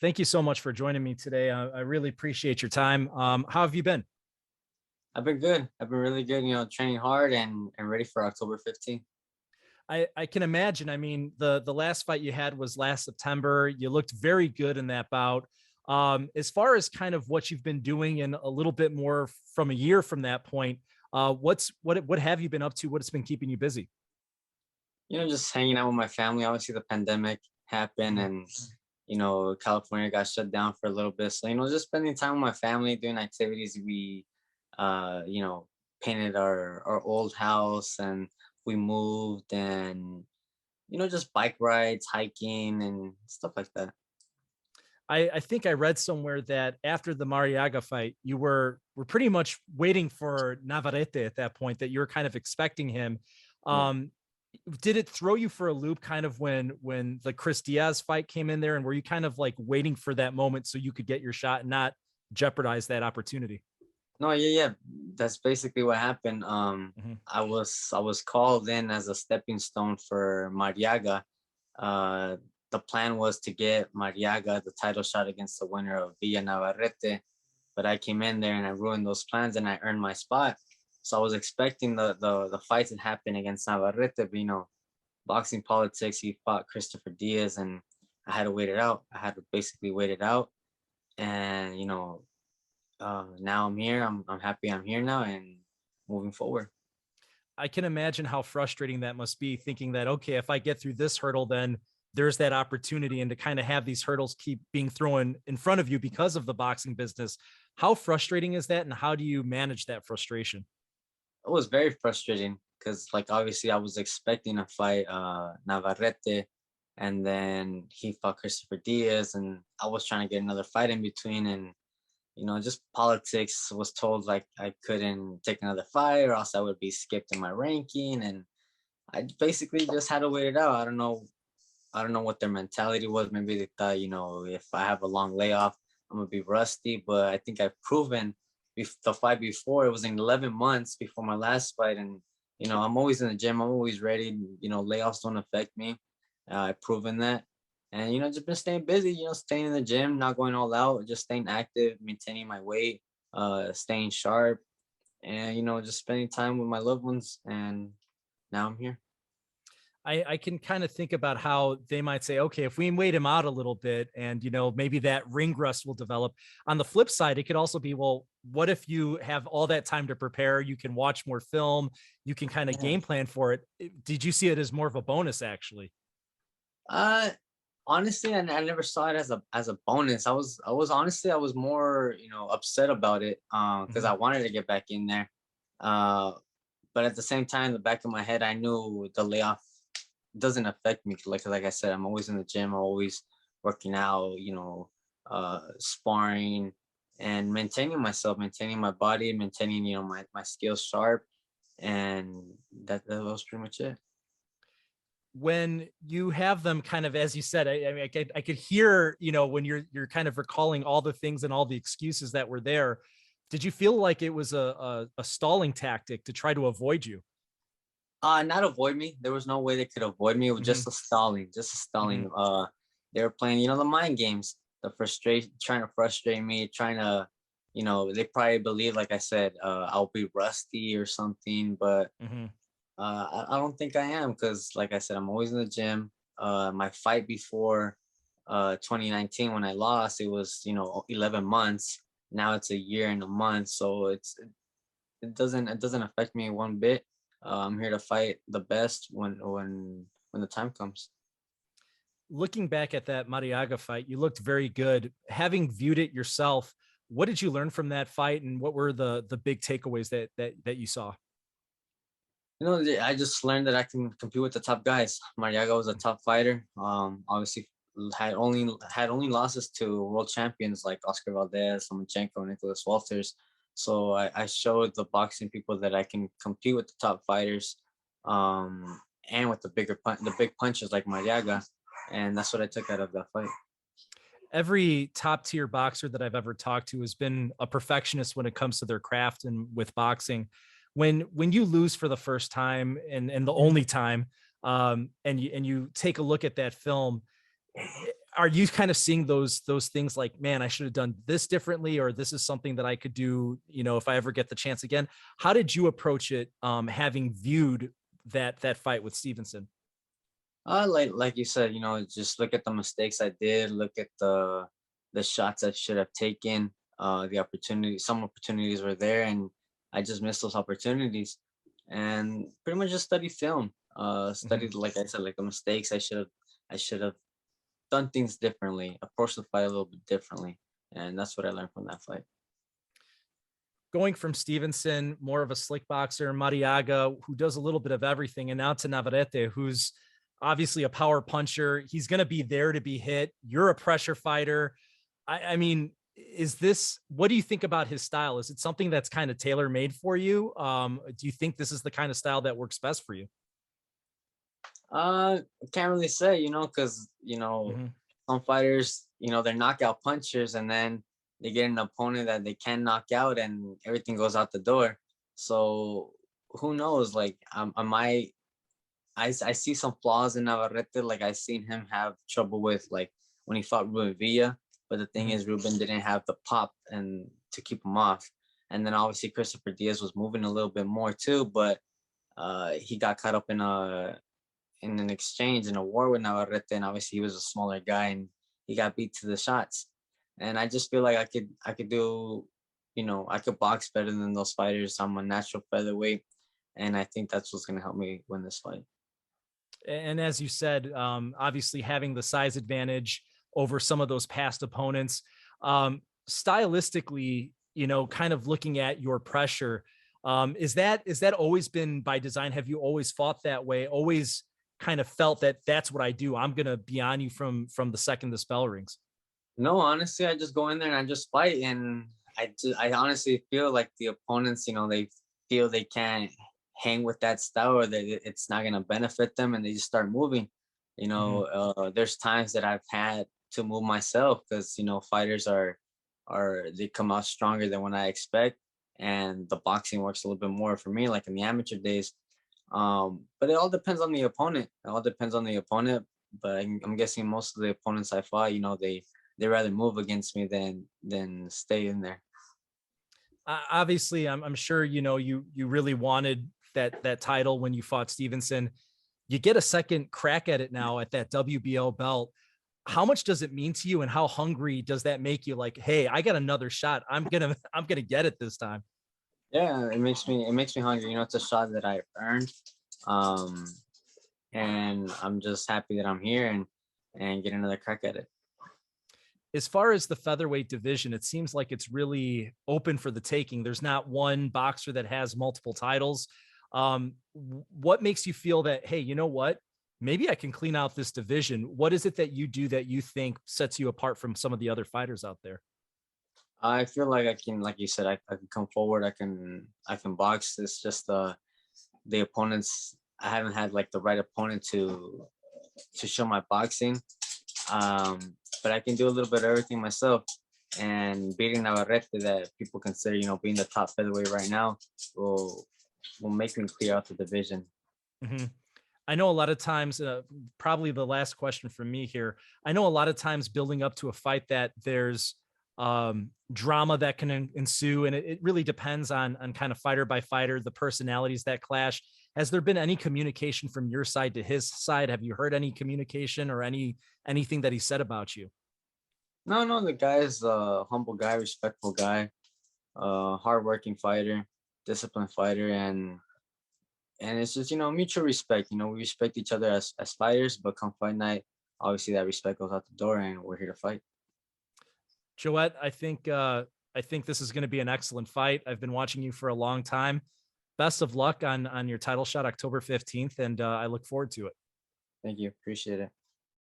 Thank you so much for joining me today. I really appreciate your time. How have you been? I've been good. I've been really good, training hard and ready for October 15th. I can imagine. I mean, the last fight you had was last September. You looked very good in that bout. As far as kind of what you've been doing and a little bit more from a year from that point, what have you been up to? What's been keeping you busy? Just hanging out with my family. Obviously, the pandemic happened Mhm. and, California got shut down for a little bit. So, just spending time with my family, doing activities. We, uh, you know, painted our old house and we moved and, just bike rides, hiking and stuff like that. I think I read somewhere that after the Mariaga fight, you were pretty much waiting for Navarrete at that point, that you were kind of expecting him. Yeah. Um, did it throw you for a loop kind of when the Chris Diaz fight came in there, and were you kind of like waiting for that moment so you could get your shot and not jeopardize that opportunity? No, yeah. That's basically what happened. Mhm. I was called in as a stepping stone for Mariaga. Uh, the plan was to get Mariaga the title shot against the winner of Villa Navarrete, but I came in there and I ruined those plans and I earned my spot. So I was expecting the fight to happen against Navarrete, but boxing politics, he fought Christopher Diaz and I had to wait it out. I had to basically wait it out. And now I'm here. I'm happy I'm here now and moving forward. I can imagine how frustrating that must be, thinking that, okay, if I get through this hurdle, then there's that opportunity, and to kind of have these hurdles keep being thrown in front of you because of the boxing business. How frustrating is that? And how do you manage that frustration? It was very frustrating because, like, obviously, I was expecting a fight Navarrete, and then he fought Christopher Diaz, and I was trying to get another fight in between, and just politics was told like I couldn't take another fight or else I would be skipped in my ranking, and I basically just had to wait it out. I don't know what their mentality was. Maybe they thought, if I have a long layoff, I'm gonna be rusty. But I think I've proven the fight before, it was in 11 months before my last fight, and I'm always in the gym. I'm always ready. Layoffs don't affect me. I've proven that, and just been staying busy. Staying in the gym, not going all out, just staying active, maintaining my weight, staying sharp, and just spending time with my loved ones. And now I'm here. I can kind of think about how they might say, okay, if we wait him out a little bit and, maybe that ring rust will develop. On the flip side, it could also be, well, what if you have all that time to prepare? You can watch more film, you can kind of Yeah. game plan for it. Did you see it as more of a bonus, actually? Uh, Honestly, I never saw it as a bonus. I was more upset about it because Mhm. I wanted to get back in there. Uh, but at the same time, in the back of my head, I knew the layoff doesn't affect me. Like I said, I'm always in the gym, I'm always working out, sparring and maintaining myself, maintaining my body, maintaining my skills sharp, and that was pretty much it. When you have them kind of, as you said, I mean, I could hear, when you're kind of recalling all the things and all the excuses that were there. Did you feel like it was a stalling tactic to try to avoid you? Not avoid me. There was no way they could avoid me. It was Hmm. just a stalling, just a Hmm. stalling. They were playing, the mind games, the frustration, trying to frustrate me, trying to, they probably believe, like I said, I'll be rusty or something, but Hmm. I don't think I am because, like I said, I'm always in the gym. My fight before 2019 when I lost, it was 11 months. Now it's a year and a month, so it doesn't affect me one bit. I'm here to fight the best when the time comes. Looking back at that Mariaga fight, you looked very good. Having viewed it yourself, what did you learn from that fight, and what were the big takeaways that you saw? I just learned that I can compete with the top guys. Mariaga was a top fighter. Obviously had only losses to world champions like Oscar Valdez, Lomachenko, Nicholas Walters. So I showed the boxing people that I can compete with the top fighters, and with the big punches like Mariaga, and that's what I took out of that fight. Every top tier boxer that I've ever talked to has been a perfectionist when it comes to their craft and with boxing. When you lose for the first time and the only time, and you take a look at that film, are you kind of seeing those things like, man, I should have done this differently, or this is something that I could do, if I ever get the chance again? How did you approach it, having viewed that fight with Stevenson? Like you said, just look at the mistakes I did, look at the shots I should have taken, the opportunity, some opportunities were there, and I just missed those opportunities. And pretty much just study film, Mhm. studied, like I said, like the mistakes I should have done things differently, approached the fight a little bit differently, and that's what I learned from that fight. Going from Stevenson, more of a slick boxer, Mariaga, who does a little bit of everything, and now to Navarrete, who's obviously a power puncher. He's going to be there to be hit. You're a pressure fighter. I mean, is this, what do you think about his style? Is it something that's kind of tailor made for you? Do you think this is the kind of style that works best for you? Can't really say, because Mhm. some fighters, they're knockout punchers, and then they get an opponent that they can knock out, and everything goes out the door. So who knows? Like, I might, I see some flaws in Navarrete. Like, I seen him have trouble with, like, when he fought Ruben Villa, but the thing Mhm. is, Ruben didn't have the pop and to keep him off. And then obviously Christopher Diaz was moving a little bit more too, but he got caught up in an exchange in a war with Navarrete, and obviously he was a smaller guy and he got beat to the shots. And I just feel like I could do, I could box better than those fighters. I'm a natural featherweight, and I think that's what's gonna help me win this fight. And as you said, obviously having the size advantage over some of those past opponents, stylistically, kind of looking at your pressure, is that always been by design? Have you always fought that way? Always kind of felt that that's what I do. I'm gonna be on you from the second the bell rings. No, honestly, I just go in there and I just fight, and I honestly feel like the opponents, they feel they can't hang with that style, or that it's not gonna benefit them, and they just start moving. Mhm. There's times that I've had to move myself because fighters are they come out stronger than what I expect, and the boxing works a little bit more for me, like in the amateur days. But it all depends on the opponent. It all depends on the opponent. But I'm guessing most of the opponents I fought, they rather move against me than stay in there. Obviously, I'm sure you really wanted that title when you fought Stevenson. You get a second crack at it now at that WBO belt. How much does it mean to you, and how hungry does that make you? Like, hey, I got another shot. I'm gonna get it this time. Yeah, it makes me hungry. It's a shot that I earned, um, and I'm just happy that I'm here and get another crack at it. As far as the featherweight division, it seems like it's really open for the taking. There's not one boxer that has multiple titles. What makes you feel that, hey, you know what? Maybe I can clean out this division. What is it that you do that you think sets you apart from some of the other fighters out there? I feel like I can, like you said, I can come forward. I can box. It's just the opponents. I haven't had like the right opponent to show my boxing. But I can do a little bit of everything myself. And beating Navarrete, that people consider, being the top featherweight right now, will make me clear out the division. Mhm. I know a lot of times, probably the last question from me here. I know a lot of times building up to a fight that there's drama that can ensue, and it really depends on kind of fighter by fighter, the personalities that clash. Has there been any communication from your side to his side? Have you heard any communication or anything that he said about you? No, no, the guy is a humble guy, respectful guy, hardworking fighter, disciplined fighter, and it's just mutual respect. We respect each other as fighters, but come fight night, obviously that respect goes out the door, and we're here to fight. Joet, I think this is going to be an excellent fight. I've been watching you for a long time. Best of luck on your title shot October 15th, and I look forward to it. Thank you, appreciate it.